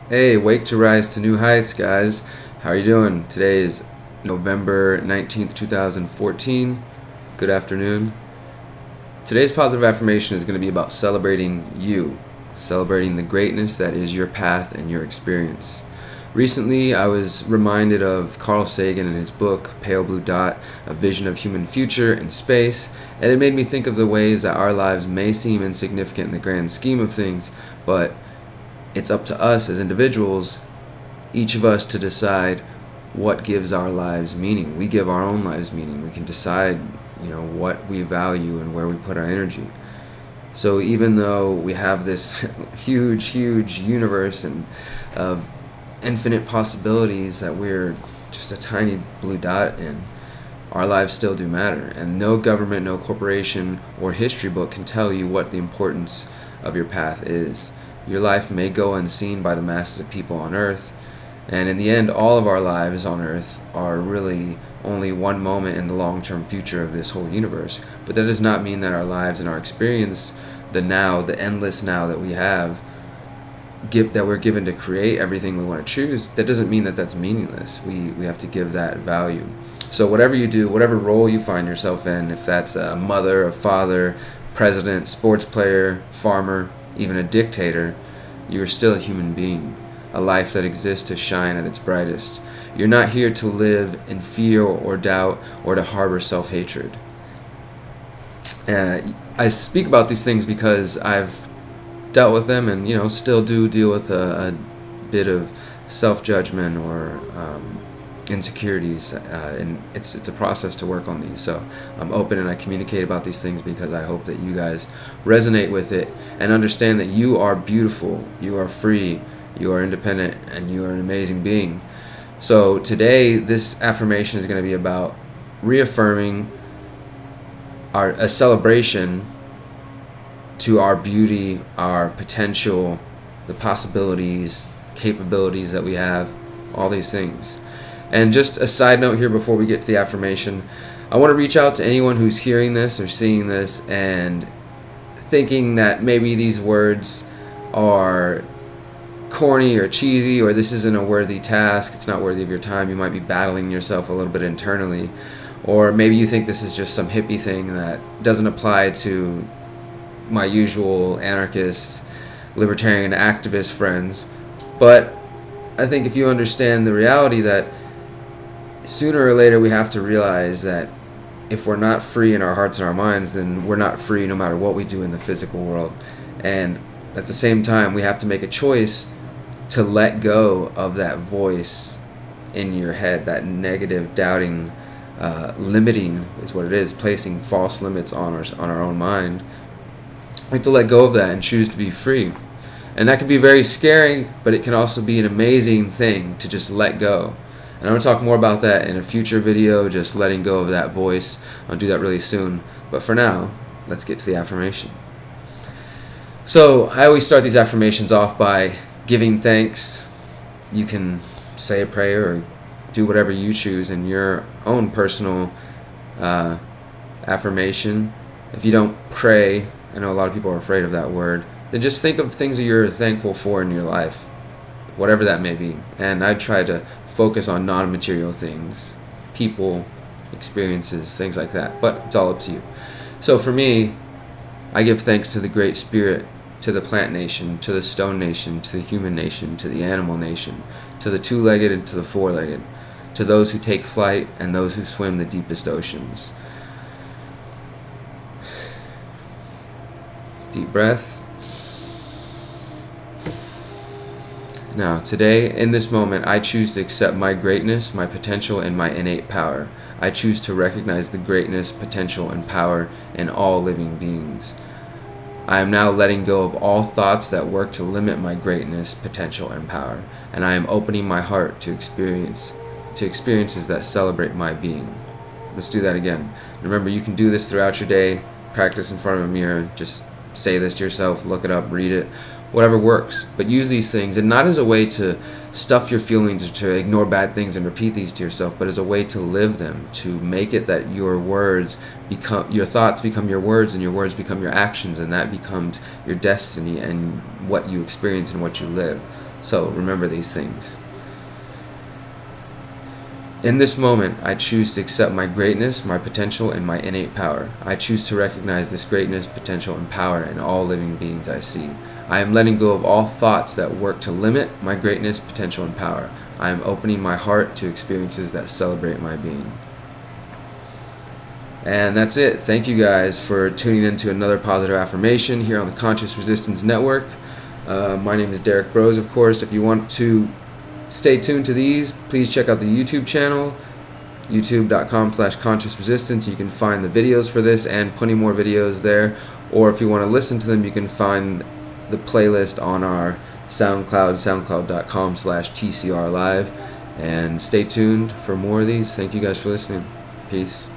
Hey, wake to rise to new heights, guys. How are you doing? Today is November 19th, 2014. Good afternoon. Today's positive affirmation is going to be about celebrating you, celebrating the greatness that is your path and your experience. Recently, I was reminded of Carl Sagan and his book, Pale Blue Dot, A Vision of Human Future in Space, and it made me think of the ways that our lives may seem insignificant in the grand scheme of things, but it's up to us as individuals, each of us, to decide what gives our lives meaning. We give our own lives meaning. We can decide, what we value and where we put our energy. So even though we have this huge, huge universe and of infinite possibilities that we're just a tiny blue dot in, our lives still do matter. And no government, no corporation, or history book can tell you what the importance of your path is. Your life may go unseen by the masses of people on Earth, and in the end, all of our lives on Earth are really only one moment in the long-term future of this whole universe. But that does not mean that our lives and our experience, the now, the endless now that we have, that we're given to create everything we want to choose, that doesn't mean that that's meaningless. We have to give that value. So whatever you do, whatever role you find yourself in, if that's a mother, a father, president, sports player, farmer, even a dictator, you are still a human being, a life that exists to shine at its brightest. You're not here to live in fear or doubt or to harbor self-hatred. I speak about these things because I've dealt with them and still do deal with a bit of self-judgment or insecurities, and it's a process to work on these. So I'm open and I communicate about these things because I hope that you guys resonate with it and understand that you are beautiful, you are free, you are independent, and you are an amazing being. So today this affirmation is going to be about reaffirming a celebration to our beauty, our potential, the possibilities, capabilities that we have, all these things. And just a side note here before we get to the affirmation, I want to reach out to anyone who's hearing this or seeing this and thinking that maybe these words are corny or cheesy, or this isn't a worthy task, it's not worthy of your time. You might be battling yourself a little bit internally, or maybe you think this is just some hippie thing that doesn't apply to my usual anarchist, libertarian, activist friends. But I think if you understand the reality that sooner or later we have to realize that if we're not free in our hearts and our minds, then we're not free no matter what we do in the physical world. And at the same time, we have to make a choice to let go of that voice in your head, that negative, doubting, limiting is what it is, placing false limits on our own mind. We have to let go of that and choose to be free. And that can be very scary, but it can also be an amazing thing to just let go. And I'm going to talk more about that in a future video, just letting go of that voice. I'll do that really soon. But for now, let's get to the affirmation. So I always start these affirmations off by giving thanks. You can say a prayer or do whatever you choose in your own personal affirmation. If you don't pray, I know a lot of people are afraid of that word, then just think of things that you're thankful for in your life, whatever that may be. And I try to focus on non-material things, people, experiences, things like that. But it's all up to you. So for me, I give thanks to the Great Spirit, to the plant nation, to the stone nation, to the human nation, to the animal nation, to the two-legged and to the four-legged, to those who take flight and those who swim the deepest oceans. Deep breath. Now, today, in this moment, I choose to accept my greatness, my potential, and my innate power. I choose to recognize the greatness, potential, and power in all living beings. I am now letting go of all thoughts that work to limit my greatness, potential, and power, and I am opening my heart to experiences that celebrate my being. Let's do that again. Remember, you can do this throughout your day. Practice in front of a mirror. Just say this to yourself, look it up, read it, whatever works. But use these things, and not as a way to stuff your feelings or to ignore bad things and repeat these to yourself, but as a way to live them, to make it that your thoughts become your words, and your words become your actions, and that becomes your destiny and what you experience and what you live. So remember these things. In this moment, I choose to accept my greatness, my potential, and my innate power. I choose to recognize this greatness, potential, and power in all living beings I see. I am letting go of all thoughts that work to limit my greatness, potential, and power. I am opening my heart to experiences that celebrate my being. And that's it. Thank you guys for tuning into another positive affirmation here on the Conscious Resistance Network. My name is Derek Bros, of course. If you want to stay tuned to these, please check out the YouTube channel, youtube.com/consciousresistance. You can find the videos for this and plenty more videos there. Or if you want to listen to them, you can find the playlist on our SoundCloud, soundcloud.com/TCRlive. And stay tuned for more of these. Thank you guys for listening. Peace.